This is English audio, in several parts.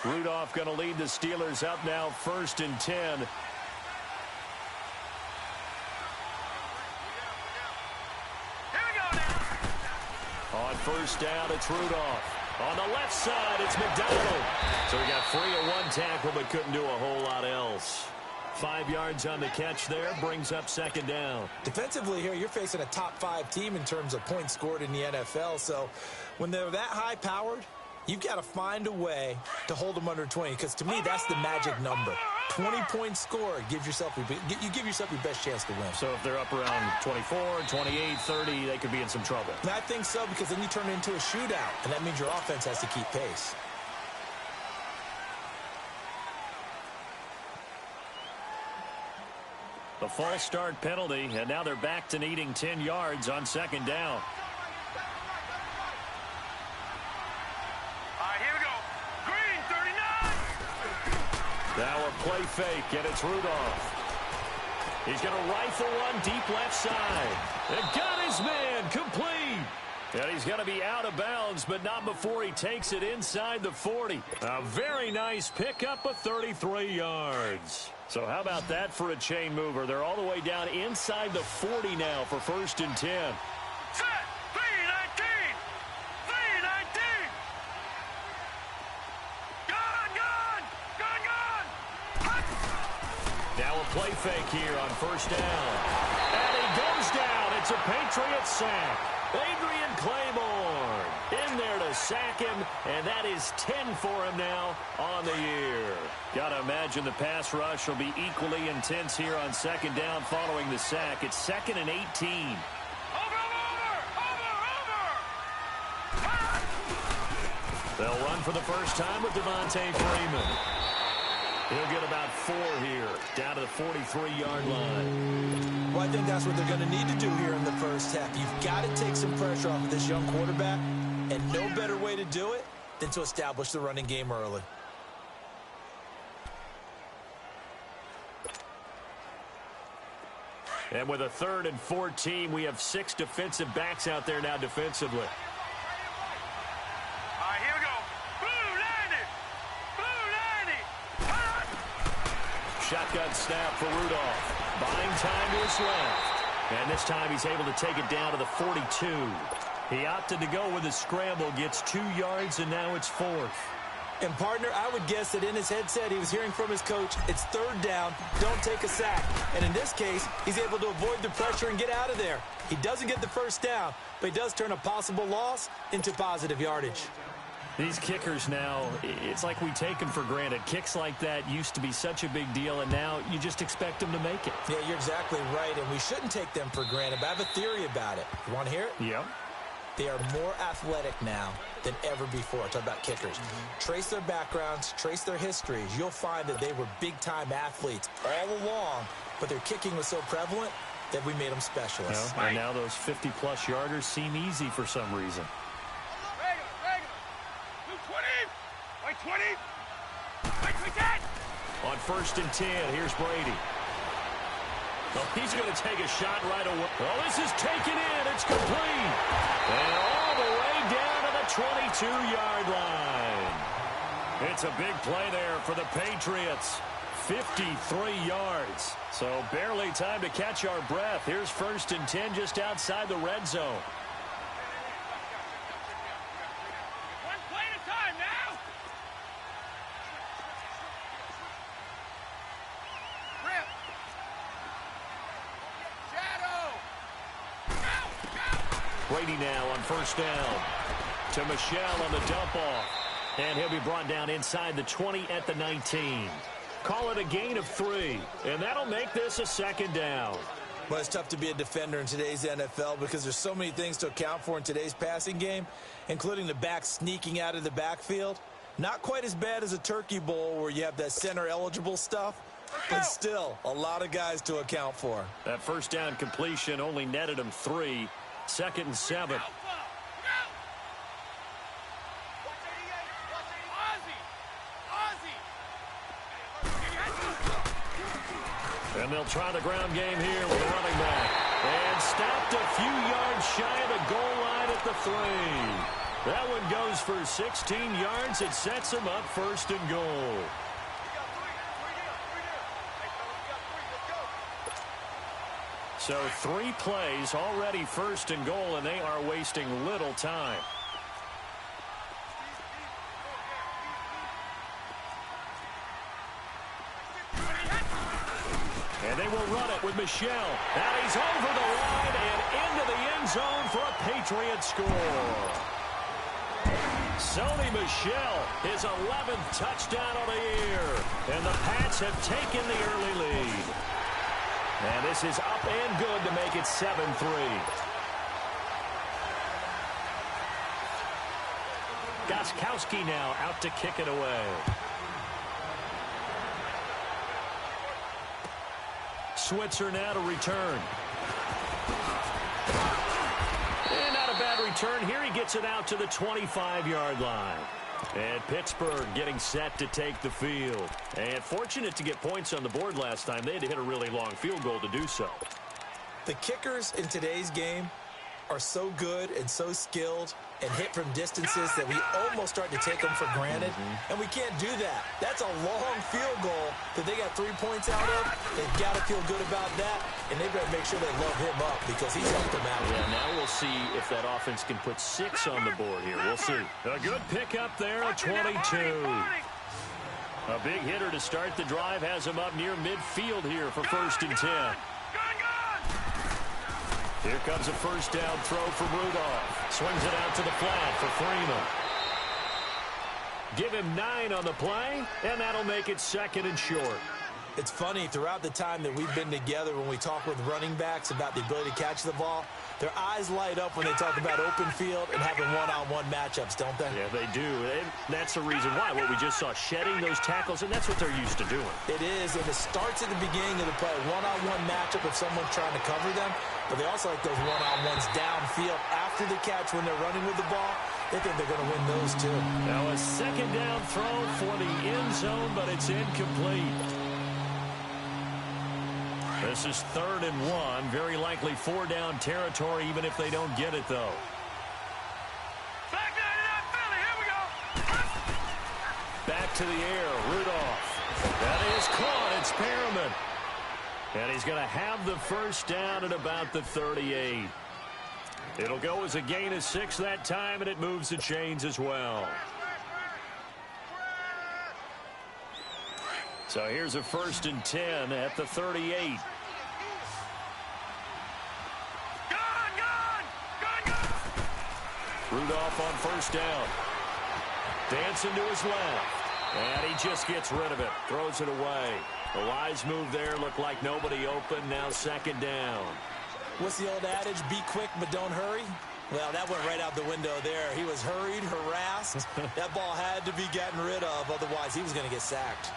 Rudolph going to lead the Steelers up now 1st and 10. On 1st down, it's Rudolph. On the left side, it's McDonald. So he got free of one tackle but couldn't do a whole lot else. 5 yards on the catch there, brings up 2nd down. Defensively here, you're facing a top 5 team in terms of points scored in the NFL. So when they're that high-powered, you've got to find a way to hold them under 20, because to me, that's the magic number. 20 points scored, you give yourself your best chance to win. So if they're up around 24, 28, 30, they could be in some trouble. And I think so, because then you turn it into a shootout, and that means your offense has to keep pace. The false start penalty, and now they're back to needing 10 yards on 2nd down. Now a play fake, and it's Rudolph. He's going to rifle one deep left side. And got his man, complete. And he's going to be out of bounds, but not before he takes it inside the 40. A very nice pickup of 33 yards. So how about that for a chain mover? They're all the way down inside the 40 now for 1st and 10. Now a play fake here on 1st down. And he goes down. It's a Patriots sack. Adrian Claiborne in there to sack him, and that is 10 for him now on the year. Got to imagine the pass rush will be equally intense here on 2nd down following the sack. It's 2nd and 18. They'll run for the first time with Devontae Freeman. He'll get about 4 here, down to the 43-yard line. Well, I think that's what they're going to need to do here in the first half. You've got to take some pressure off of this young quarterback, and no better way to do it than to establish the running game early. And with a 3rd and 14, we have 6 defensive backs out there now defensively. Shotgun snap for Rudolph. Buying time to his left. And this time he's able to take it down to the 42. He opted to go with a scramble, gets 2 yards, and now it's 4th. And, partner, I would guess that in his headset he was hearing from his coach, it's 3rd down, don't take a sack. And in this case, he's able to avoid the pressure and get out of there. He doesn't get the first down, but he does turn a possible loss into positive yardage. These kickers now, it's like we take them for granted. Kicks like that used to be such a big deal, and now you just expect them to make it. Yeah, you're exactly right, and we shouldn't take them for granted, but I have a theory about it. You want to hear it? Yeah. They are more athletic now than ever before. Talk about kickers. Trace their backgrounds, trace their histories. You'll find that they were big-time athletes all along, but their kicking was so prevalent that we made them specialists. And now those 50-plus yarders seem easy for some reason. On 1st and 10, here's Brady. Well, he's going to take a shot right away. Well, this is taken in. It's complete. And all the way down to the 22-yard line. It's a big play there for the Patriots. 53 yards. So barely time to catch our breath. Here's 1st and 10 just outside the red zone. Brady now on 1st down. To Michelle on the dump off. And he'll be brought down inside the 20 at the 19. Call it a gain of 3. And that'll make this a 2nd down. Well, it's tough to be a defender in today's NFL because there's so many things to account for in today's passing game, including the back sneaking out of the backfield. Not quite as bad as a turkey bowl where you have that center-eligible stuff, but still a lot of guys to account for. That 1st down completion only netted him 3. 2nd and 7. And they'll try the ground game here with a running back. And stopped a few yards shy of the goal line at the 3. That one goes for 16 yards. It sets him up first and goal. So 3 plays already first and goal, and they are wasting little time. And they will run it with Michel. And he's over the line and into the end zone for a Patriot score. Sony Michel, his 11th touchdown of the year. And the Pats have taken the early lead. And this is up and good to make it 7-3. Gostkowski now out to kick it away. Switzer now to return. And not a bad return here. He gets it out to the 25-yard line. And Pittsburgh getting set to take the field. And fortunate to get points on the board last time. They had to hit a really long field goal to do so. The kickers in today's game are so good and so skilled and hit from distances that we almost start to take them for granted. And we can't do that. That's a long field goal that they got 3 points out of. They've got to feel good about that, and they better make sure they love him up because he's helped them out. Yeah, now we'll see if that offense can put 6 on the board here. We'll see. A good pickup there at 22. A big hitter to start the drive has him up near midfield here for 1st and 10. Here comes a first down throw from Rudolph. Swings it out to the flat for Freeman. Give him 9 on the play, and that'll make it 2nd and short. It's funny, throughout the time that we've been together, when we talk with running backs about the ability to catch the ball, their eyes light up when they talk about open field and having one-on-one matchups, don't they? Yeah, they do. And that's the reason why. What we just saw, shedding those tackles, and that's what they're used to doing. It is, and it starts at the beginning of the play. One-on-one matchup if someone's trying to cover them, but they also like those one-on-ones downfield after the catch when they're running with the ball. They think they're going to win those, too. Now a second down throw for the end zone, but it's incomplete. This is 3rd and 1. Very likely 4-down territory, even if they don't get it, though. Back to the air. Rudolph. That is caught. It's Perriman. And he's going to have the first down at about the 38. It'll go as a gain of 6 that time, and it moves the chains as well. So here's a 1st and 10 at the 38. Rudolph on first down. Dancing to his left. And he just gets rid of it. Throws it away. The wise move there. Looked like nobody open. Now 2nd down. What's the old adage? Be quick, but don't hurry. Well, that went right out the window there. He was hurried, harassed. That ball had to be gotten rid of. Otherwise, he was going to get sacked.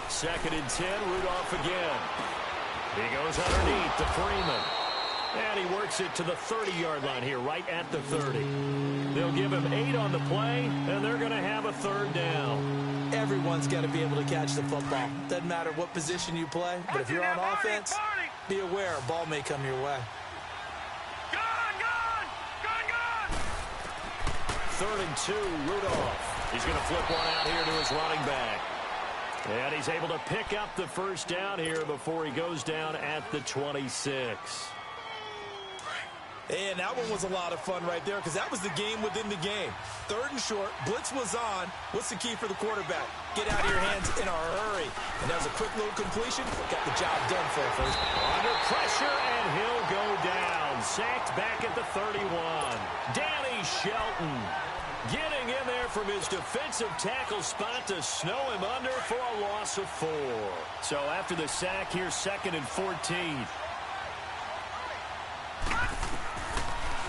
2nd and 10. Rudolph again. He goes underneath to Freeman. And he works it to the 30-yard line here, right at the 30. They'll give him 8 on the play, and they're going to have a 3rd down. Everyone's got to be able to catch the football. Doesn't matter what position you play, but if you're on offense, be aware a ball may come your way. 3rd and 2, Rudolph. He's going to flip one out here to his running back. And he's able to pick up the first down here before he goes down at the 26. And that one was a lot of fun right there because that was the game within the game. 3rd and short, blitz was on. What's the key for the quarterback? Get out of your hands in a hurry. And that was a quick little completion. Got the job done for a first. Under pressure, and he'll go down. Sacked back at the 31. Danny Shelton getting in there from his defensive tackle spot to snow him under for a loss of 4. So after the sack, here's 2nd and 14.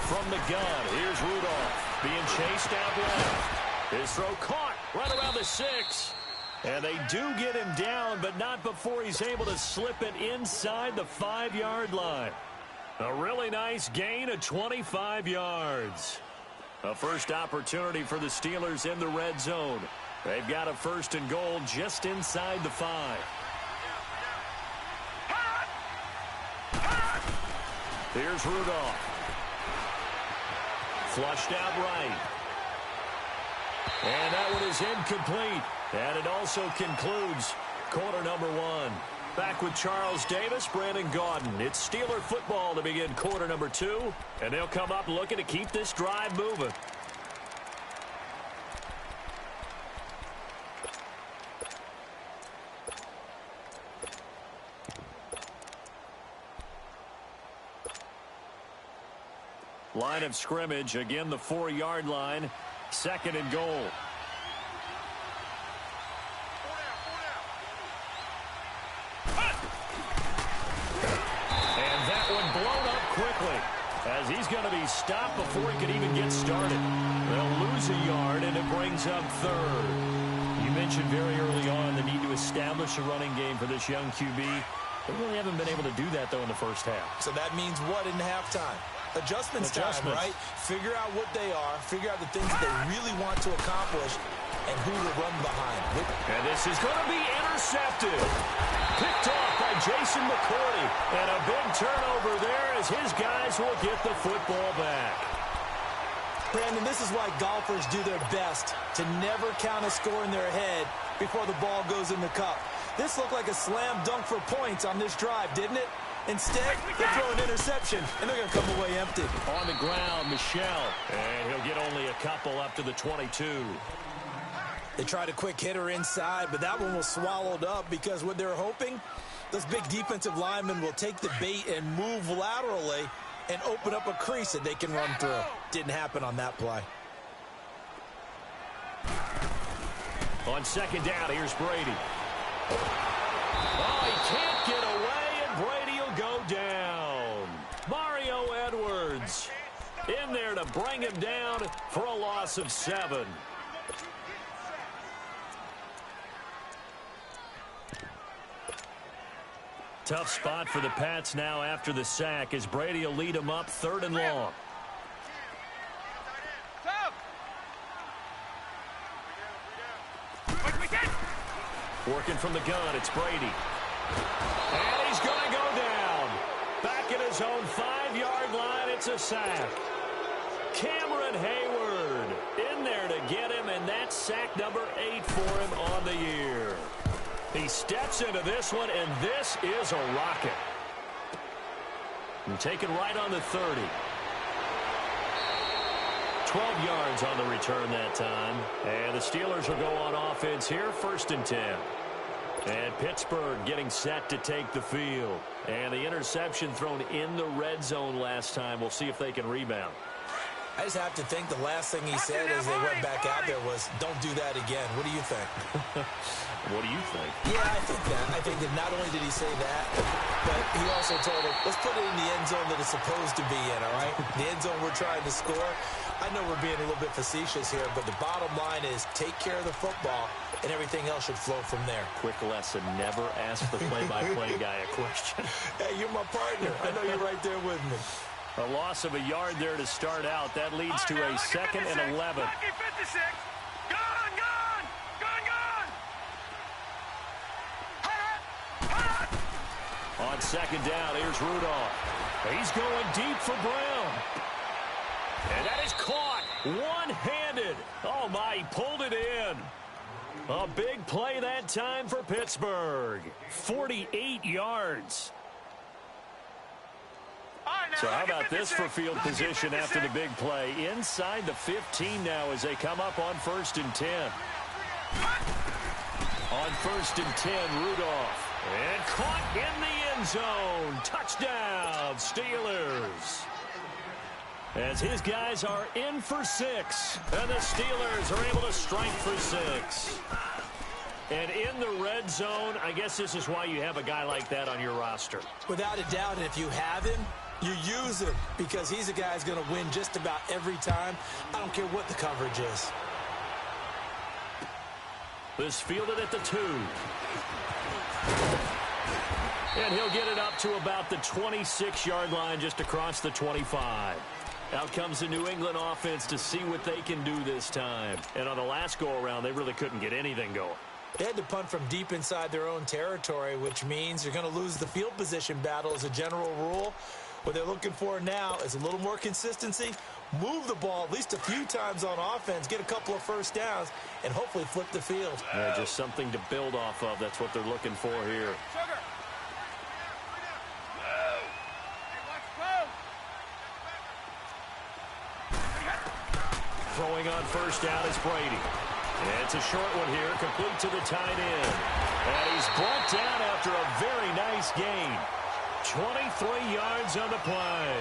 From the gun, here's Rudolph being chased out left. His throw caught right around the 6. And they do get him down, but not before he's able to slip it inside the 5-yard line. A really nice gain of 25 yards. A first opportunity for the Steelers in the red zone. They've got a 1st and goal just inside the 5. Here's Rudolph. Flushed out right. And that one is incomplete. And it also concludes quarter number one. Back with Charles Davis, Brandon Gaudin. It's Steeler football to begin quarter number two. And they'll come up looking to keep this drive moving. Line of scrimmage, again the 4-yard line, second and goal. And that one blown up quickly as he's going to be stopped before he can even get started. They'll lose a yard and it brings up third. You mentioned very early on the need to establish a running game for this young QB. They really haven't been able to do that, though, in the first half. So that means what in halftime? Adjustments time, right? Figure out what they are, figure out the things that they really want to accomplish, and who to run behind. And this is going to be intercepted. Picked off by Jason McCourty. And a big turnover there as his guys will get the football back. Brandon, this is why golfers do their best to never count a score in their head before the ball goes in the cup. This looked like a slam dunk for points on this drive, didn't it? Instead, they throw an interception, and they're going to come away empty. On the ground, Michelle. And he'll get only a couple up to the 22. They tried a quick hitter inside, but that one was swallowed up because what they're hoping, those big defensive linemen will take the bait and move laterally and open up a crease that they can run through. Didn't happen on that play. On second down, here's Brady. Oh, he can't get away, and Brady will go down. Mario Edwards in there to bring him down for a loss of 7. Tough spot for the Pats now after the sack as Brady will lead them up 3rd and long. Working from the gun, it's Brady. And he's going to go down. Back at his own 5-yard line, it's a sack. Cameron Hayward in there to get him, and that's sack number 8 for him on the year. He steps into this one, and this is a rocket. And taken right on the 30. 12 yards on the return that time. And the Steelers will go on offense here, 1st and 10. And Pittsburgh getting set to take the field. And the interception thrown in the red zone last time. We'll see if they can rebound. I just have to think the last thing he said as they went back out there was, don't do that again. What do you think? What do you think? Yeah, I think that. I think that not only did he say that, but he also told him, let's put it in the end zone that it's supposed to be in, all right? The end zone we're trying to score. I know we're being a little bit facetious here, but the bottom line is take care of the football, and everything else should flow from there. Quick lesson, never ask the play-by-play guy a question. Hey, you're my partner. I know you're right there with me. A loss of a yard there to start out. That leads to a 2nd and 11. On second down, here's Rudolph. He's going deep for Brown. And that is caught one-handed. Oh, my, he pulled it in. A big play that time for Pittsburgh. 48 yards. So how about this for field position after the big play? Inside the 15 now as they come up on 1st and 10. On 1st and 10, Rudolph. And caught in the end zone. Touchdown, Steelers. As his guys are in for 6. And the Steelers are able to strike for 6. And in the red zone, I guess this is why you have a guy like that on your roster. Without a doubt, and if you have him, you use him because he's a guy who's going to win just about every time. I don't care what the coverage is. This fielded at the 2. And he'll get it up to about the 26-yard line just across the 25. Out comes the New England offense to see what they can do this time. And on the last go-around, they really couldn't get anything going. They had to punt from deep inside their own territory, which means you're going to lose the field position battle as a general rule. What they're looking for now is a little more consistency, move the ball at least a few times on offense, get a couple of first downs, and hopefully flip the field. Yeah, just something to build off of. That's what they're looking for here. Throwing on first down is Brady. It's a short one here, complete to the tight end. And he's brought down after a very nice gain. 23 yards on the play.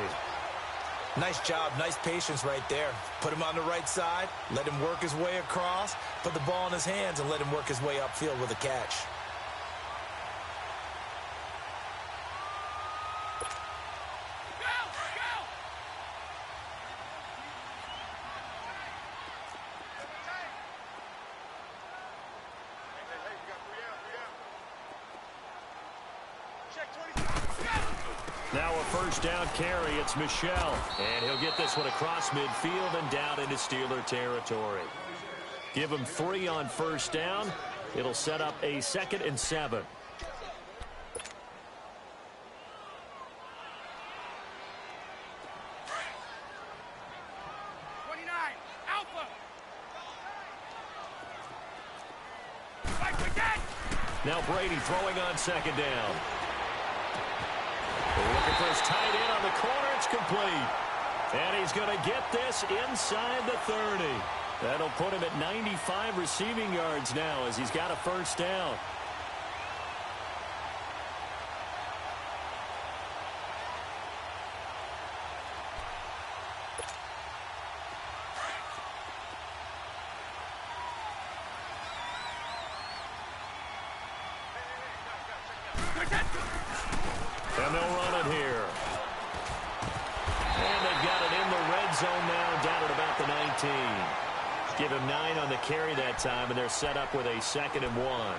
Nice job, nice patience right there. Put him on the right side, let him work his way across, put the ball in his hands, and let him work his way upfield with a catch. Now a first down carry. It's Michel. And he'll get this one across midfield and down into Steeler territory. Give him 3 on first down. It'll set up a 2nd and 7. Now Brady throwing on 2nd down. They're looking for his tight end on the corner. It's complete. And he's going to get this inside the 30. That'll put him at 95 receiving yards now as he's got a first down. And they'll run it here. And they've got it in the red zone now, down at about the 19. Give him 9 on the carry that time, and they're set up with a 2nd and 1.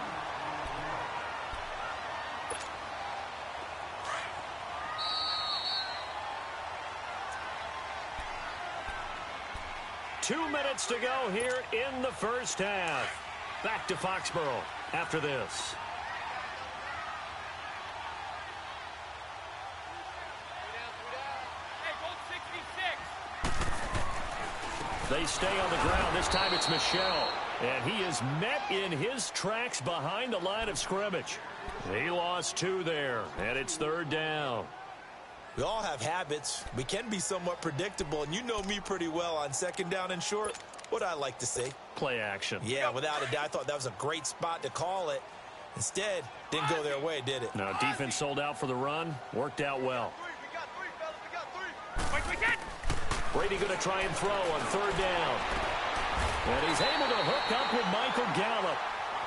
Two minutes to go here in the first half. Back to Foxborough after this. They stay on the ground. This time it's Michel. And he is met in his tracks behind the line of scrimmage. He lost 2 there, and it's 3rd down. We all have habits. We can be somewhat predictable, and you know me pretty well on 2nd down and short. What I like to say? Play action. Yeah, without a doubt. I thought that was a great spot to call it. Instead, didn't go their way, did it? No, defense sold out for the run. Worked out well. Brady going to try and throw on 3rd down. And he's able to hook up with Michael Gallup.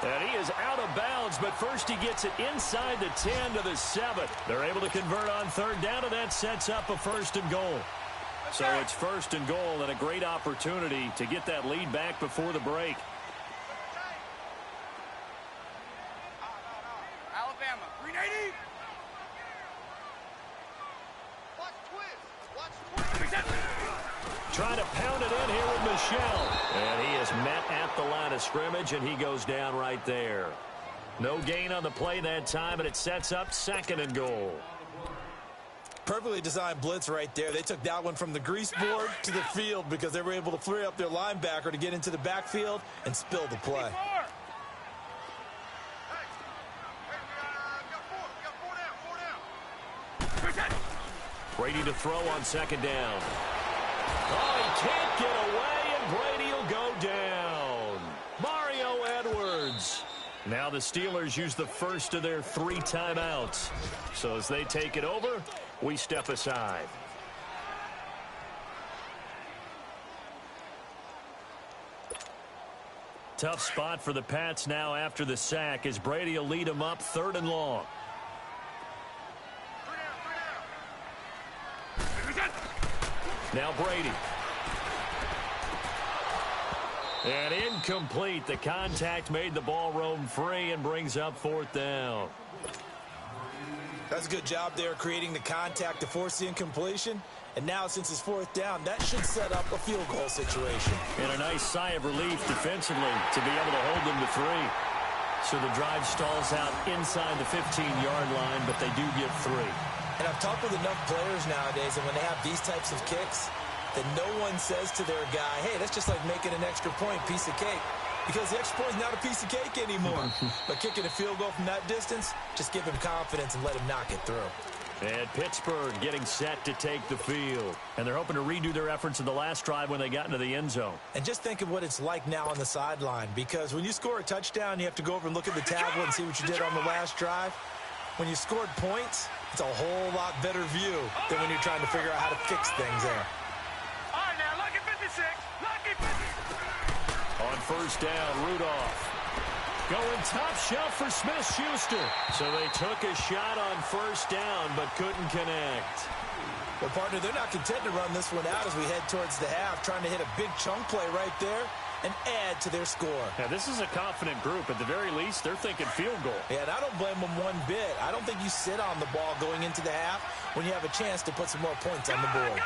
And he is out of bounds, but first he gets it inside the 10 to the 7. They're able to convert on 3rd down, and that sets up a 1st and goal. So it's 1st and goal and a great opportunity to get that lead back before the break. Alabama, 380. Trying to pound it in here with Michel. And he is met at the line of scrimmage, and he goes down right there. No gain on the play that time, and it sets up 2nd and goal. Perfectly designed blitz right there. They took that one from the grease board to the field because they were able to free up their linebacker to get into the backfield and spill the play. Brady to throw on 2nd down. Oh, he can't get away, and Brady will go down. Mario Edwards. Now the Steelers use the first of their 3 timeouts. So as they take it over, we step aside. Tough spot for the Pats now after the sack as Brady will lead them up 3rd and long. Now Brady. And incomplete. The contact made the ball roam free and brings up 4th down. That's a good job there creating the contact to force the incompletion. And now since it's 4th down, that should set up a field goal situation. And a nice sigh of relief defensively to be able to hold them to 3. So the drive stalls out inside the 15-yard line, but they do get 3. And I've talked with enough players nowadays, and when they have these types of kicks, that no one says to their guy, hey, that's just like making an extra point, piece of cake. Because the extra point is not a piece of cake anymore. But kicking a field goal from that distance, just give him confidence and let him knock it through. And Pittsburgh getting set to take the field. And they're hoping to redo their efforts in the last drive when they got into the end zone. And just think of what it's like now on the sideline. Because when you score a touchdown, you have to go over and look at the tablet and see what you did on the last drive. When you scored points, it's a whole lot better view than when you're trying to figure out how to fix things there. All right, now, lucky 56. Lucky 56. On first down, Rudolph. Going top shelf for Smith-Schuster. So they took a shot on first down, but couldn't connect. Well, partner, they're not content to run this one out as we head towards the half, trying to hit a big chunk play right there and add to their score. Yeah, this is a confident group. At the very least, they're thinking field goal. Yeah, and I don't blame them one bit. I don't think you sit on the ball going into the half when you have a chance to put some more points on the board.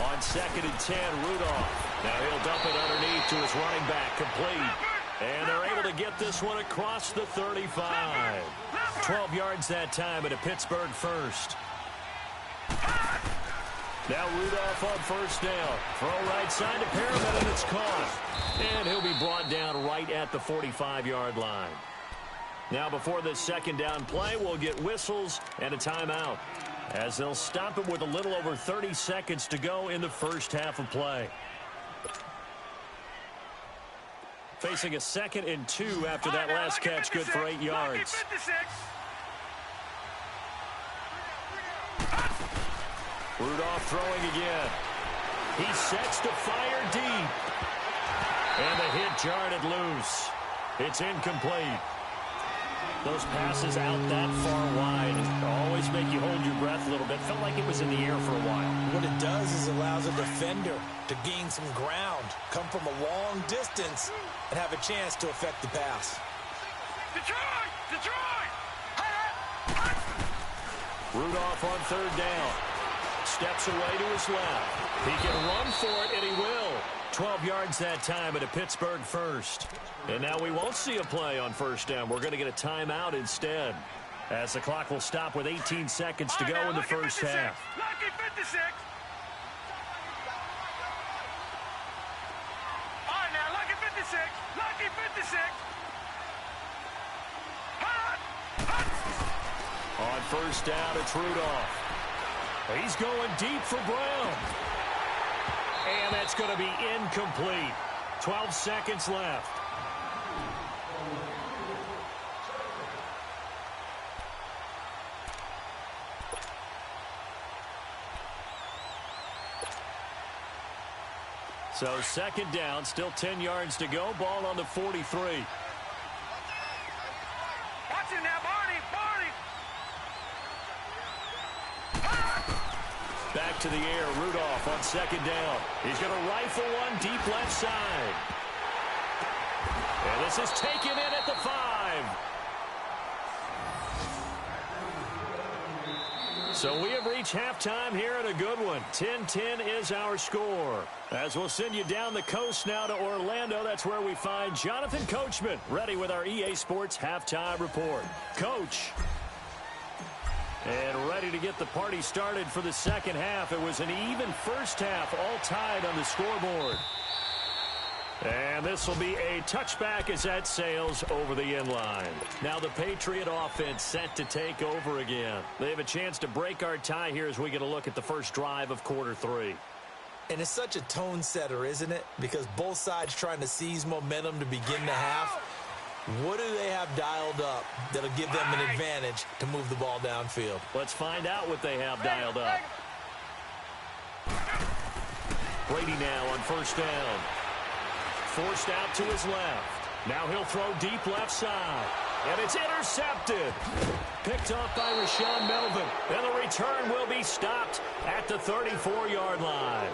On 2nd and 10, Rudolph. Now he'll dump it underneath to his running back, complete. And they're able to get this one across the 35. 12 yards that time at a Pittsburgh first. Now Rudolph on first down. Throw right side to Perriman, and it's caught. And he'll be brought down right at the 45-yard line. Now before this second down play, we'll get whistles and a timeout, as they'll stop it with a little over 30 seconds to go in the first half of play. Facing a 2nd and 2 after that last catch, good for 8 yards. Rudolph throwing again. He sets to fire deep. And the hit jarred it loose. It's incomplete. Those passes out that far wide always make you hold your breath a little bit. Felt like it was in the air for a while. What it does is allows a defender to gain some ground, come from a long distance, and have a chance to affect the pass. Detroit! Detroit! Rudolph on third down. Steps away to his left. He can run for it, and he will. 12 yards that time at a Pittsburgh first. And now we won't see a play on first down. We're going to get a timeout instead, as the clock will stop with 18 seconds to go in the first half. Lucky 56. All right, now, lucky 56. Lucky 56. On first down, it's Rudolph. He's going deep for Brown. And that's going to be incomplete. 12 seconds left. So second down, still 10 yards to go. Ball on the 43. Watch it now, Barney. Back to the air, Rudolph on second down. He's going to rifle one deep left side. And this is taken in at the 5. So we have reached halftime here in a good one. 10-10 is our score. As we'll send you down the coast now to Orlando, that's where we find Jonathan Coachman, ready with our EA Sports halftime report. Coach. And ready to get the party started for the second half. It was an even first half, all tied on the scoreboard. And this will be a touchback as that sails over the end line. Now the Patriot offense set to take over again. They have a chance to break our tie here as we get a look at the first drive of quarter 3. And it's such a tone setter, isn't it? Because both sides trying to seize momentum to begin the half. What do they have dialed up that'll give them an advantage to move the ball downfield? Let's find out what they have dialed up. Brady now on first down. Forced out to his left. Now he'll throw deep left side. And it's intercepted. Picked off by Rashawn Melvin. And the return will be stopped at the 34-yard line.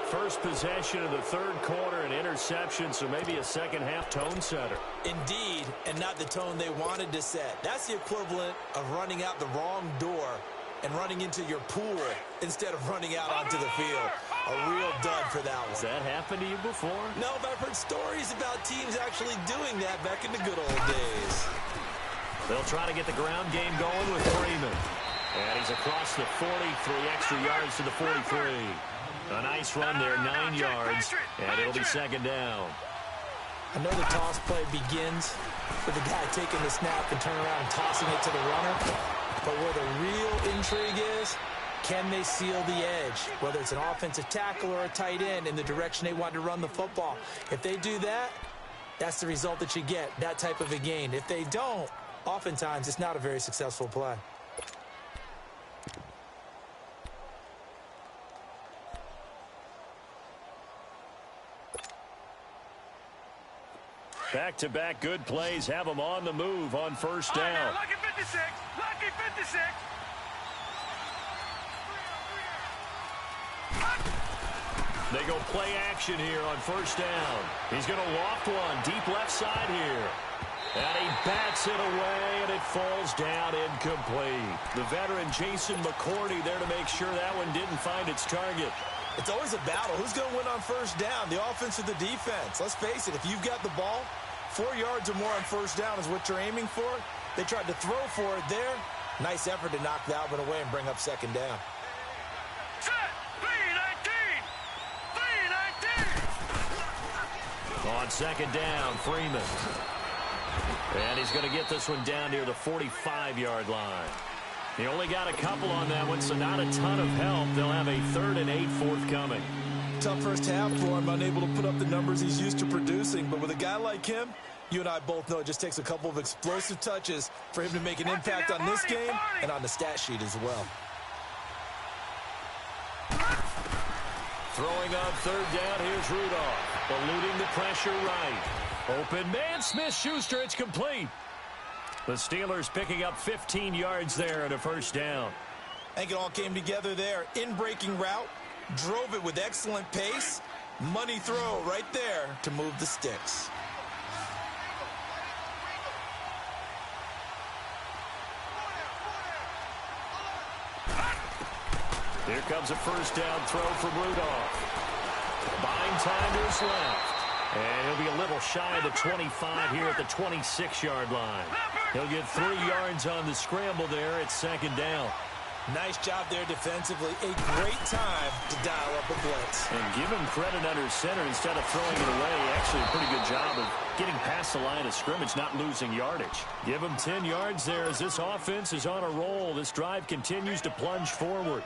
First possession of the third quarter, an interception, so maybe a second-half tone setter. Indeed, and not the tone they wanted to set. That's the equivalent of running out the wrong door and running into your pool instead of running out onto the field. A real dud for that one. Has that happened to you before? No, but I've heard stories about teams actually doing that back in the good old days. They'll try to get the ground game going with Freeman. And he's across the 43 extra yards to the 43. A nice run there, 9 yards, and it'll be second down. I know the toss play begins with the guy taking the snap and turning around and tossing it to the runner. But where the real intrigue is, can they seal the edge? Whether it's an offensive tackle or a tight end in the direction they want to run the football. If they do that, that's the result that you get, that type of a gain. If they don't, oftentimes it's not a very successful play. Back-to-back good plays have them on the move on first down. Now, lucky 56. Lucky 56. They go play action here on first down. He's going to loft one deep left side here. And he bats it away, and it falls down incomplete. The veteran Jason McCourty there to make sure that one didn't find its target. It's always a battle. Who's going to win on first down, the offense or the defense? Let's face it, if you've got the ball, 4 yards or more on first down is what you're aiming for. They tried to throw for it there. Nice effort to knock that one away and bring up second down. Set. 3-19. On second down, Freeman. And he's going to get this one down near the 45-yard line. He only got a couple on that one, so not a ton of help. They'll have a 3rd and 8 forthcoming. Tough first half for him, unable to put up the numbers he's used to producing. But with a guy like him, you and I both know it just takes a couple of explosive touches for him to make an impact on this game and on the stat sheet as well. Throwing on third down, here's Rudolph. Eluding the pressure right. Open man, Smith-Schuster, it's complete. The Steelers picking up 15 yards there at a first down. I think it all came together there. In-breaking route, drove it with excellent pace. Money throw right there to move the sticks. Here comes a first down throw from Rudolph. Buying time to his left. And he'll be a little shy of the 25 here at the 26-yard line. He'll get 3 yards on the scramble there at second down. Nice job there defensively. A great time to dial up a blitz. And give him credit under center instead of throwing it away. Actually, a pretty good job of getting past the line of scrimmage, not losing yardage. Give him 10 yards there as this offense is on a roll. This drive continues to plunge forward.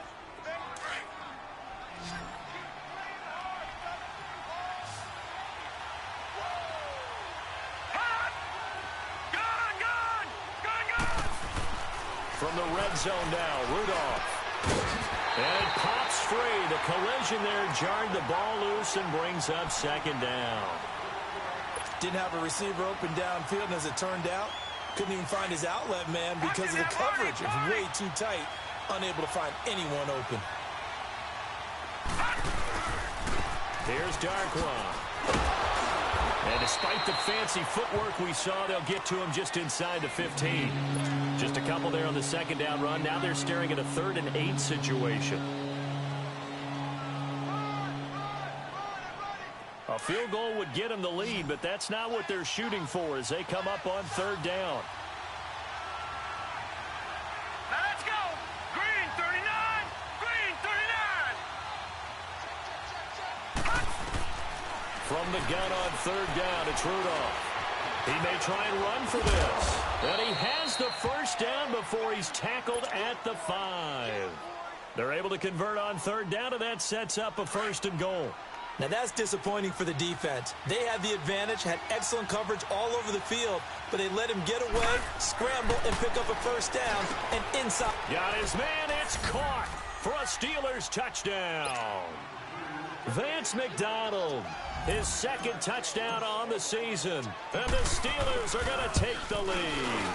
From the red zone now, Rudolph. And it pops free. The collision there jarred the ball loose and brings up second down. Didn't have a receiver open downfield, and as it turned out, couldn't even find his outlet man because of the coverage. It was way too tight, unable to find anyone open. Here's Darkwa. And despite the fancy footwork we saw, they'll get to him just inside the 15. Just a couple there on the second down run. Now they're staring at a 3rd and 8 situation. A field goal would get them the lead, but that's not what they're shooting for as they come up on third down. Now let's go. Green 39. Green 39. From the gun on third down, it's Rudolph. He may try and run for this. And he has the first down before he's tackled at the 5. They're able to convert on third down, and that sets up a 1st and goal. Now that's disappointing for the defense. They had the advantage, had excellent coverage all over the field, but they let him get away, scramble, and pick up a first down, and inside. Got his man, it's caught for a Steelers touchdown. Vance McDonald, his 2nd touchdown on the season, and the Steelers are going to take the lead.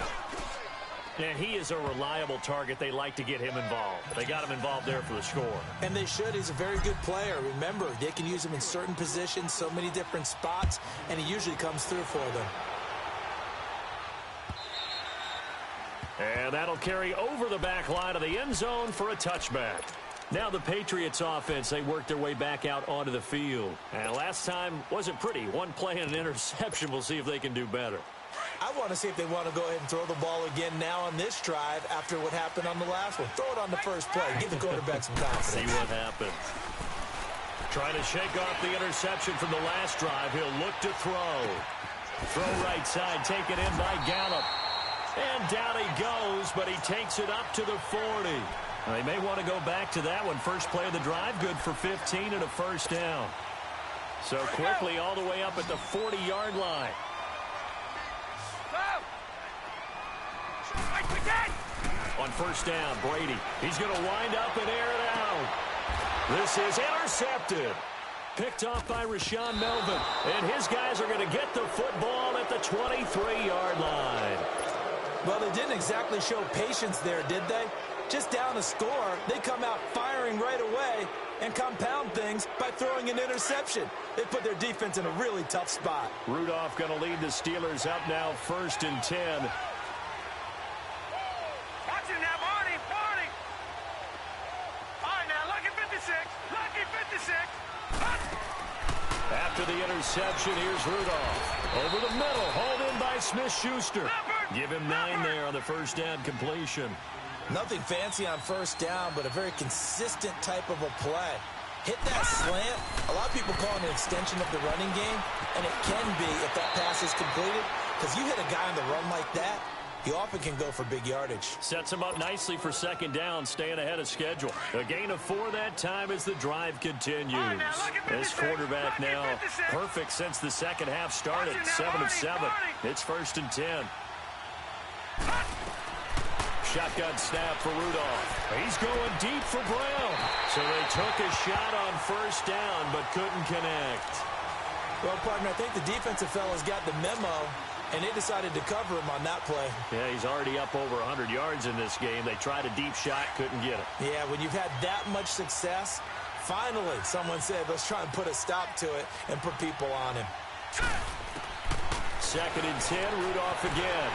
And he is a reliable target. They like to get him involved. They got him involved there for the score. And they should. He's a very good player. Remember, they can use him in certain positions, so many different spots, and he usually comes through for them. And that'll carry over the back line of the end zone for a touchback. Now the Patriots offense, they worked their way back out onto the field. And last time wasn't pretty. One play and an interception. We'll see if they can do better. I want to see if they want to go ahead and throw the ball again now on this drive after what happened on the last one. Throw it on the first play. Give the quarterback some confidence. See what happens. Trying to shake off the interception from the last drive. He'll look to throw. Throw right side, taken in by Gallup. And down he goes, but he takes it up to the 40. They may want to go back to that one. First play of the drive, good for 15 and a first down. So quickly all the way up at the 40-yard line. On first down, Brady. He's going to wind up and air it out. This is intercepted. Picked off by Rashaan Melvin. And his guys are going to get the football at the 23-yard line. Well, they didn't exactly show patience there, did they? Just down a score, they come out firing right away and compound things by throwing an interception. They put their defense in a really tough spot. Rudolph going to lead the Steelers up now, 1st and 10. After the interception, here's Rudolph. Over the middle, hauled in by Smith-Schuster. Give him 9 there on the first down completion. Nothing fancy on first down, but a very consistent type of a play. Hit that slant. A lot of people call it an extension of the running game, and it can be if that pass is completed, because you hit a guy on the run like that, he often can go for big yardage. Sets him up nicely for second down, staying ahead of schedule. A gain of 4 that time as the drive continues. This quarterback now perfect since the second half started. 7 of 7. It's 1st and 10. Shotgun snap for Rudolph. He's going deep for Brown. So they took a shot on first down, but couldn't connect. Well, partner, I think the defensive fellas got the memo, and they decided to cover him on that play. Yeah, he's already up over 100 yards in this game. They tried a deep shot, couldn't get it. Yeah, when you've had that much success, finally someone said, let's try and put a stop to it and put people on him. 2nd and 10, Rudolph again.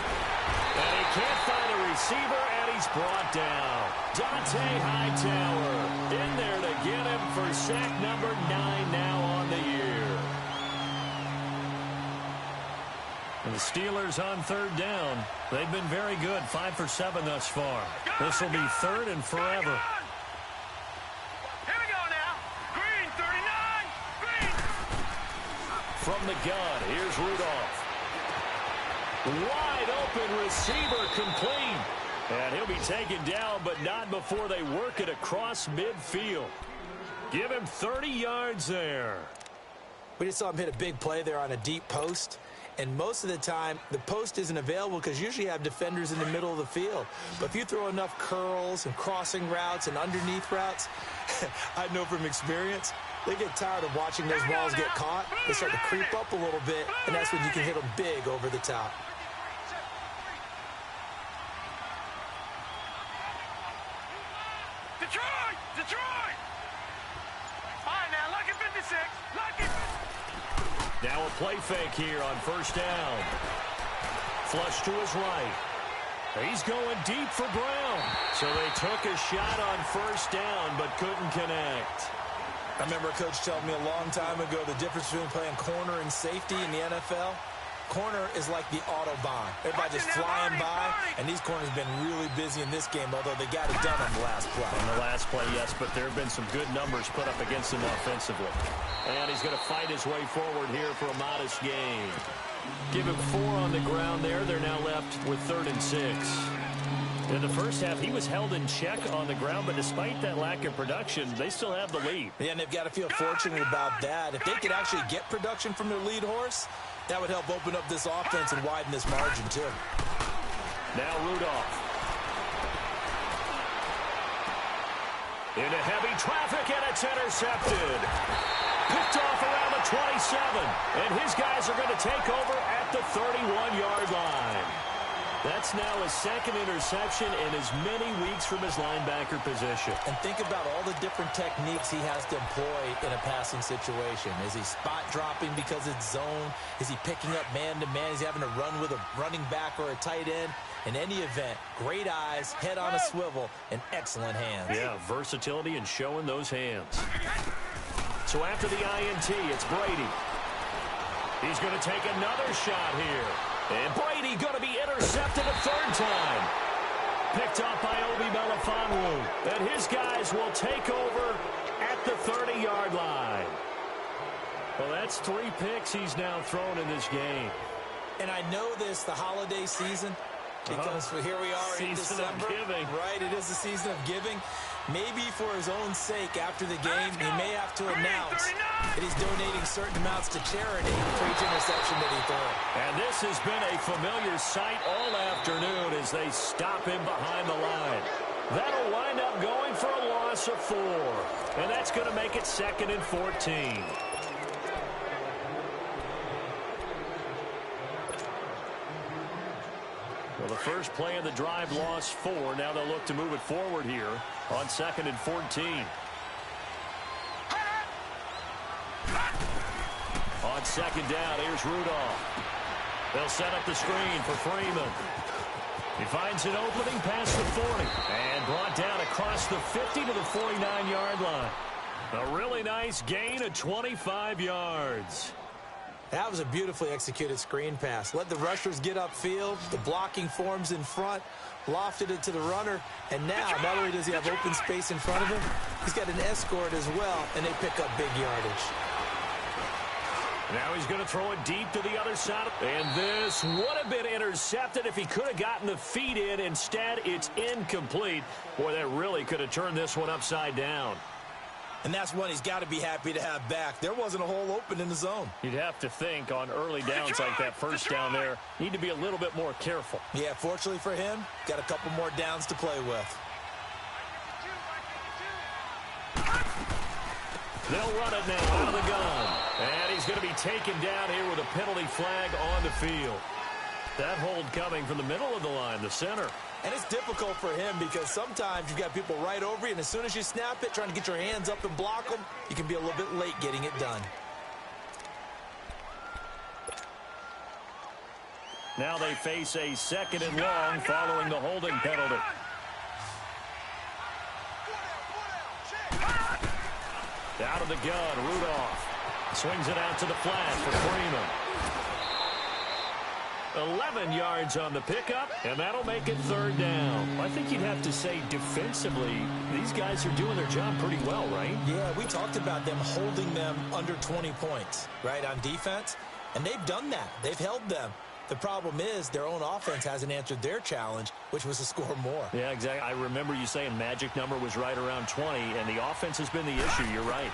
And he can't find a receiver, and he's brought down. Dante Hightower in there to get him for sack number 9 now on the year. And the Steelers on 3rd down. They've been very good, 5 for 7 thus far. This will be 3rd and forever. Here we go now. Green, 39. Green. From the gun, here's Rudolph. Wide open receiver complete. And he'll be taken down, but not before they work it across midfield. Give him 30 yards there. We just saw him hit a big play there on a deep post. And most of the time, the post isn't available because usually you have defenders in the middle of the field. But if you throw enough curls and crossing routes and underneath routes, I know from experience, they get tired of watching those balls get caught. They start to creep up a little bit, and that's when you can hit them big over the top. Detroit! Detroit! All right, now, lucky 56. Lucky. Now a play fake here on first down. Flush to his right. He's going deep for Brown. So they took a shot on first down, but couldn't connect. I remember a coach telling me a long time ago the difference between playing corner and safety in the NFL. Corner is like the Autobahn. Everybody just flying by, and these corners have been really busy in this game, although they got it done on the last play. On the last play, yes, but there have been some good numbers put up against him offensively. And he's going to fight his way forward here for a modest gain. Give him 4 on the ground there. They're now left with 3rd and 6. In the first half, he was held in check on the ground, but despite that lack of production, they still have the lead. Yeah, and they've got to feel fortunate about that. If they could actually get production from their lead horse, that would help open up this offense and widen this margin, too. Now Rudolph. Into heavy traffic, and it's intercepted. Picked off around the 27, and his guys are going to take over at the 31-yard line. That's now his second interception in as many weeks from his linebacker position. And think about all the different techniques he has to employ in a passing situation. Is he spot dropping because it's zone? Is he picking up man-to-man? Is he having to run with a running back or a tight end? In any event, great eyes, head on a swivel, and excellent hands. Yeah, versatility and showing those hands. So after the INT, it's Brady. He's going to take another shot here. And Brady going to be intercepted a third time. Picked off by Obi Melifonwu. And his guys will take over at the 30-yard line. Well, that's 3 picks he's now thrown in this game. And I know this, the holiday season, because here we are in December. Giving. Right, it is the season of giving. Maybe for his own sake after the game, he may have to announce that he's donating certain amounts to charity for each interception that he threw. And this has been a familiar sight all afternoon as they stop him behind the line. That'll wind up going for a loss of 4. And that's going to make it 2nd and 14. Well, the first play of the drive lost 4. Now they'll look to move it forward here on 2nd and 14. On 2nd down, here's Rudolph. They'll set up the screen for Freeman. He finds an opening past the 40 and brought down across the 50 to the 49-yard line. A really nice gain of 25 yards. That was a beautifully executed screen pass. Let the rushers get upfield. The blocking forms in front. Lofted it to the runner. And now, not only does he have open space in front of him, he's got an escort as well, and they pick up big yardage. Now he's going to throw it deep to the other side. And this would have been intercepted if he could have gotten the feet in. Instead, it's incomplete. Boy, that really could have turned this one upside down. And that's one he's got to be happy to have back. There wasn't a hole open in the zone. You'd have to think on early downs like that first down there, need to be a little bit more careful. Yeah, fortunately for him, got a couple more downs to play with. They'll run it now out of the gun. And he's going to be taken down here with a penalty flag on the field. That hold coming from the middle of the line, the center. And it's difficult for him because sometimes you've got people right over you, and as soon as you snap it, trying to get your hands up and block them, you can be a little bit late getting it done. Now they face a 2nd and long following the holding penalty. Out of the gun, Rudolph. Swings it out to the flat for Freeman. 11 yards on the pickup, and that'll make it 3rd down. I think you'd have to say defensively, these guys are doing their job pretty well, right? Yeah, we talked about them holding them under 20 points, right, on defense, and they've done that. They've held them. The problem is their own offense hasn't answered their challenge, which was to score more. Yeah, exactly. I remember you saying magic number was right around 20, and the offense has been the issue. You're right.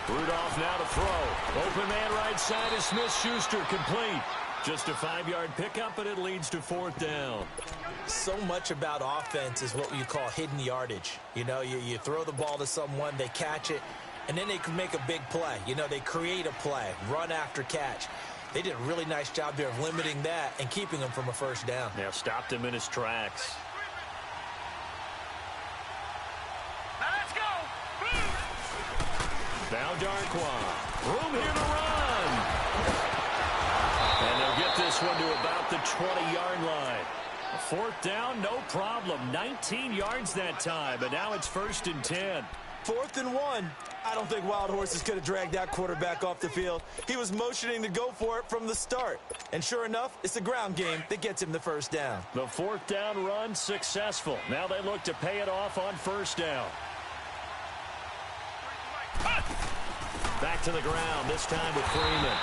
Rudolph now to throw. Open man right side is Smith-Schuster, complete. Just a 5-yard pickup, and it leads to 4th down. So much about offense is what you call hidden yardage. You know, you throw the ball to someone, they catch it, and then they can make a big play. You know, they create a play, run after catch. They did a really nice job there of limiting that and keeping him from a 1st down. Yeah, stopped him in his tracks. Now let's go. Now Darkwa. Room here to run. And they'll get this one to about the 20-yard line. 4th down, no problem. 19 yards that time, and now it's 1st and 10. 4th and 1. I don't think Wild Horses could have dragged that quarterback off the field. He was motioning to go for it from the start. And sure enough, it's the ground game that gets him the 1st down. The 4th down run successful. Now they look to pay it off on 1st down. Back to the ground, this time with Freeman.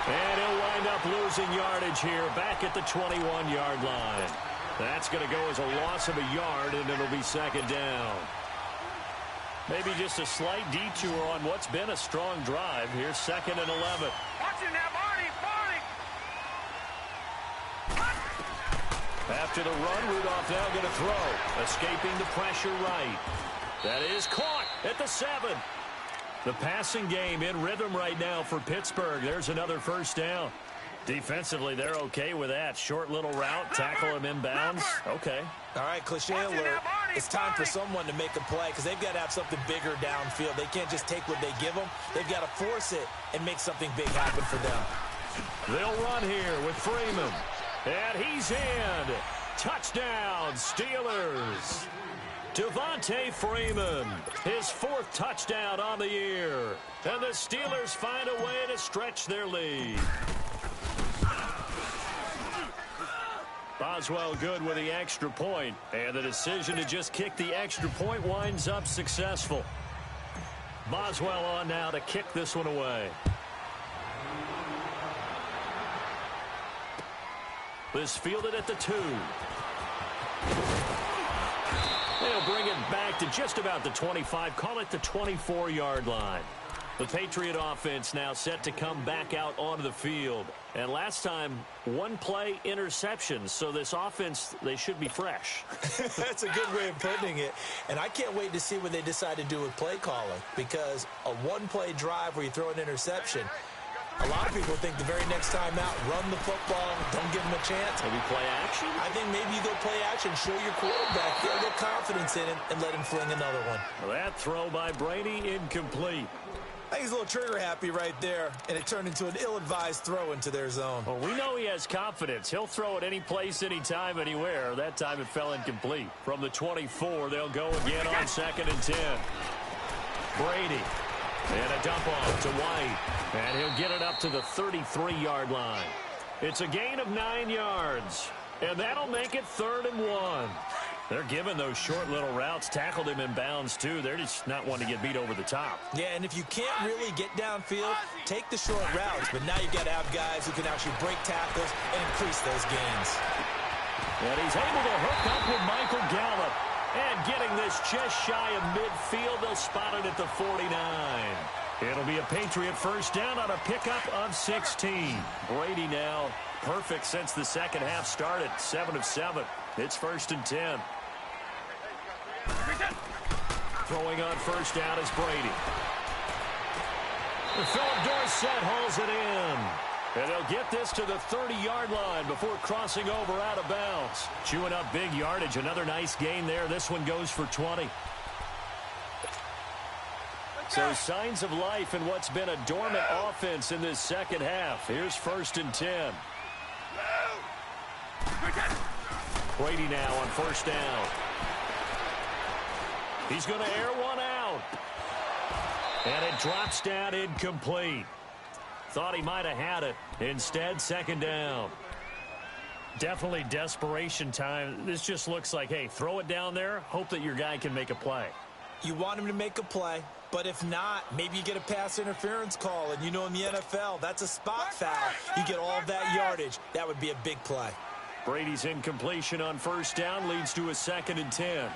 And he'll wind up losing yardage here back at the 21-yard line. That's going to go as a loss of a yard, and it'll be 2nd down. Maybe just a slight detour on what's been a strong drive. Here's 2nd and 11. Watch it now, Barney. After the run, Rudolph now going to throw. Escaping the pressure right. That is caught at the 7. The passing game in rhythm right now for Pittsburgh. There's another 1st down. Defensively, they're okay with that. Short little route, tackle him inbounds. Okay. All right, cliche alert. It's time for someone to make a play because they've got to have something bigger downfield. They can't just take what they give them. They've got to force it and make something big happen for them. They'll run here with Freeman. And he's in. Touchdown, Steelers. Devontae Freeman, his 4th touchdown on the year. And the Steelers find a way to stretch their lead. Boswell good with the extra point, and the decision to just kick the extra point winds up successful. Boswell on now to kick this one away. This fielded at the 2. They'll bring it back to just about the 25, call it the 24-yard line. The Patriot offense now set to come back out onto the field. And last time, 1 play interception. So this offense, they should be fresh. That's a good way of putting it. And I can't wait to see what they decide to do with play calling. Because a 1-play drive where you throw an interception, a lot of people think the very next time out, run the football, don't give them a chance. Maybe play action? I think maybe you go play action, show your quarterback, get a little confidence in it, and let him fling another one. Well, that throw by Brady, incomplete. I think he's a little trigger happy right there, and it turned into an ill-advised throw into their zone. Well, we know he has confidence. He'll throw it any place, anytime, anywhere. That time it fell incomplete. From the 24, they'll go again on 2nd and 10. Brady. And a dump off to White. And he'll get it up to the 33-yard line. It's a gain of 9 yards. And that'll make it 3rd and 1. They're giving those short little routes. Tackled him in bounds, too. They're just not wanting to get beat over the top. Yeah, and if you can't really get downfield, take the short routes. But now you've got to have guys who can actually break tackles and increase those gains. And he's able to hook up with Michael Gallup. And getting this just shy of midfield, they'll spot it at the 49. It'll be a Patriot first down on a pickup of 16. Brady now perfect since the second half started. 7 of 7. It's 1st and 10. Throwing on first down is Brady. Philip Dorsett hauls it in. And they'll get this to the 30-yard line before crossing over out of bounds. Chewing up big yardage. Another nice gain there. This one goes for 20. So signs of life in what's been a dormant offense in this second half. Here's 1st and 10. Brady now on first down. He's going to air one out. And it drops down incomplete. Thought he might have had it. Instead, 2nd down. Definitely desperation time. This just looks like, hey, throw it down there. Hope that your guy can make a play. You want him to make a play, but if not, maybe you get a pass interference call. And you know in the NFL, that's a spot foul. You get all of that yardage. That would be a big play. Brady's incompletion on first down leads to a 2nd and 10.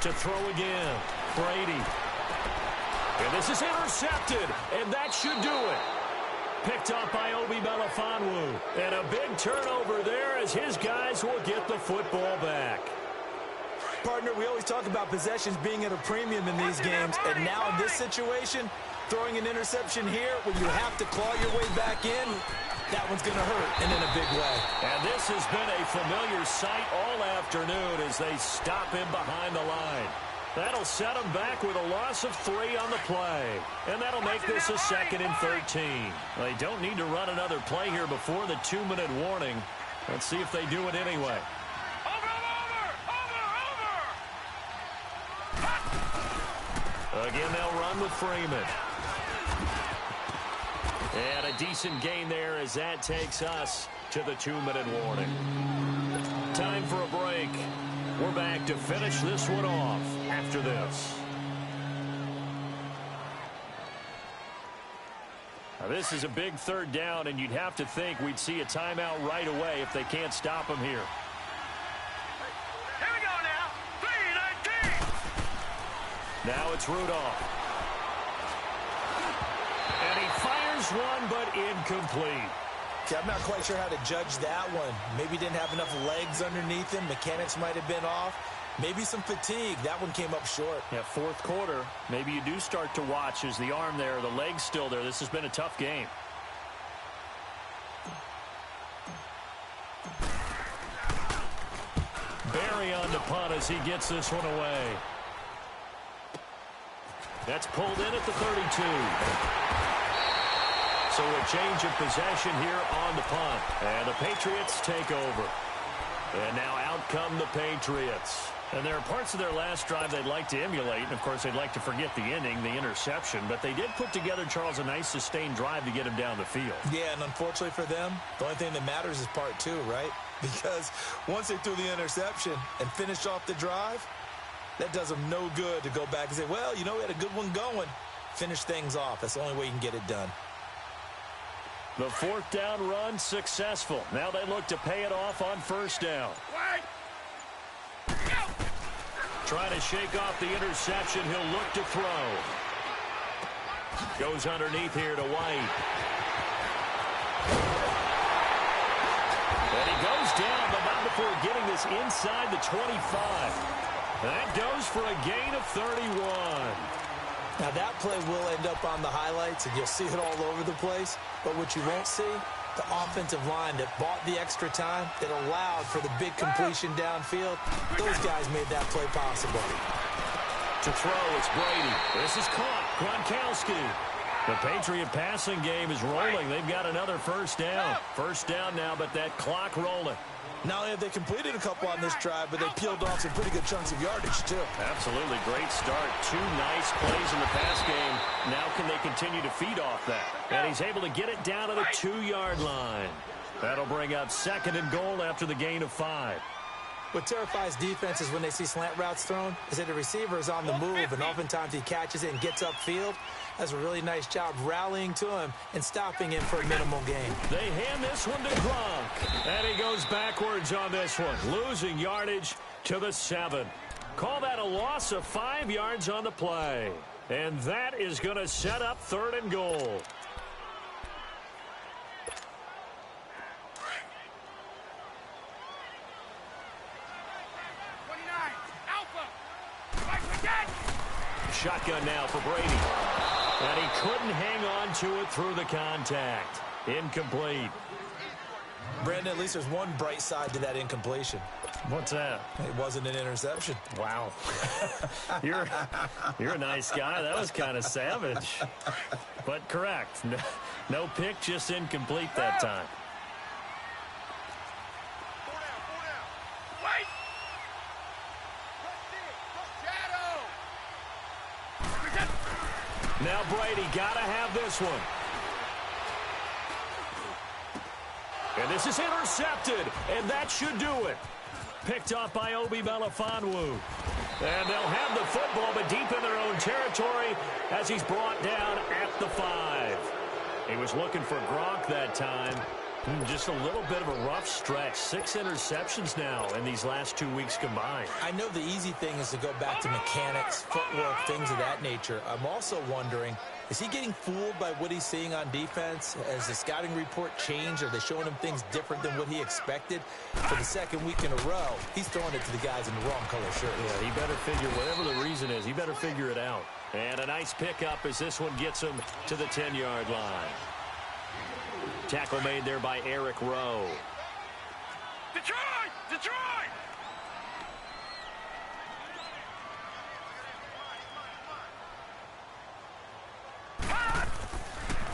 To throw again, Brady. And this is intercepted, and that should do it. Picked up by Obi Melifonwu. And a big turnover there as his guys will get the football back. Partner, we always talk about possessions being at a premium in these games, and now in this situation, throwing an interception here when you have to claw your way back in, that one's going to hurt, and in a big way. And this has been a familiar sight all afternoon as they stop him behind the line. That'll set him back with a loss of 3 on the play. And that'll make this a 2nd and 13. They don't need to run another play here before the 2-minute warning. Let's see if they do it anyway. Again, they'll run with Freeman. And a decent gain there as that takes us to the 2-minute warning. Time for a break. We're back to finish this one off after this. Now, this is a big 3rd down, and you'd have to think we'd see a timeout right away if they can't stop him here. Here we go now. 3-19. Now it's Rudolph. And he fires one, but incomplete. Okay, I'm not quite sure how to judge that one. Maybe didn't have enough legs underneath him. Mechanics might have been off. Maybe some fatigue. That one came up short. Yeah, fourth quarter, maybe you do start to watch as the arm there, the leg's still there. This has been a tough game. Barry on the punt as he gets this one away. That's pulled in at the 32. So a change of possession here on the punt. And the Patriots take over. And now out come the Patriots. And there are parts of their last drive they'd like to emulate. And, of course, they'd like to forget the inning, the interception. But they did put together, Charles, a nice sustained drive to get him down the field. Yeah, and unfortunately for them, the only thing that matters is part two, right? Because once they threw the interception and finished off the drive, that does them no good to go back and say, well, you know, we had a good one going. Finish things off. That's the only way you can get it done. The fourth down run successful. Now they look to pay it off on first down. Trying to shake off the interception. He'll look to throw. Goes underneath here to White. And he goes down, but not before getting this inside the 25. That goes for a gain of 31. Now, that play will end up on the highlights, and you'll see it all over the place. But what you won't see, the offensive line that bought the extra time, that allowed for the big completion downfield, those guys made that play possible. To throw, it's Brady. This is caught. Gronkowski. The Patriot passing game is rolling. They've got another first down. First down now, but that clock rolling. Not only have they completed a couple on this drive, but they peeled off some pretty good chunks of yardage, too. Absolutely. Great start. Two nice plays in the pass game. Now can they continue to feed off that? And he's able to get it down to the 2-yard line. That'll bring up second and goal after the gain of 5. What terrifies defenses when they see slant routes thrown is that the receiver is on the move, and oftentimes he catches it and gets upfield. Does a really nice job rallying to him and stopping him for a minimal gain. They hand this one to Gronk, and he goes backwards on this one, losing yardage to the 7. Call that a loss of 5 yards on the play, and that is going to set up third and goal. Shotgun now for Brady. And he couldn't hang on to it through the contact. Incomplete. Brandon, at least there's one bright side to that incompletion. What's that? It wasn't an interception. Wow. You're a nice guy. That was kind of savage. But correct. No pick, just incomplete that time. Now Brady got to have this one. And this is intercepted, and that should do it. Picked off by Obi Melifonwu. And they'll have the football, but deep in their own territory as he's brought down at the 5. He was looking for Gronk that time. Just a little bit of a rough stretch. 6 interceptions now in these last 2 weeks combined. I know the easy thing is to go back to mechanics, footwork, things of that nature. I'm also wondering, is he getting fooled by what he's seeing on defense? Has the scouting report changed? Are they showing him things different than what he expected? For the second week in a row, he's throwing it to the guys in the wrong color shirts. Yeah, he better figure, whatever the reason is, he better figure it out. And a nice pickup as this one gets him to the 10-yard line. Tackle made there by Eric Rowe. Detroit! Detroit!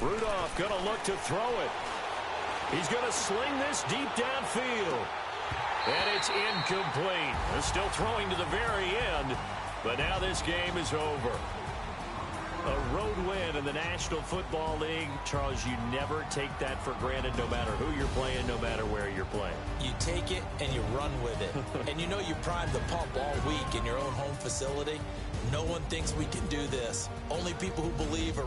Rudolph going to look to throw it. He's going to sling this deep downfield. And it's incomplete. They're still throwing to the very end, but now this game is over. A road win in the National Football League. Charles, you never take that for granted no matter who you're playing, no matter where you're playing. You take it and you run with it. And you know you primed the pump all week in your own home facility. No one thinks we can do this. Only people who believe are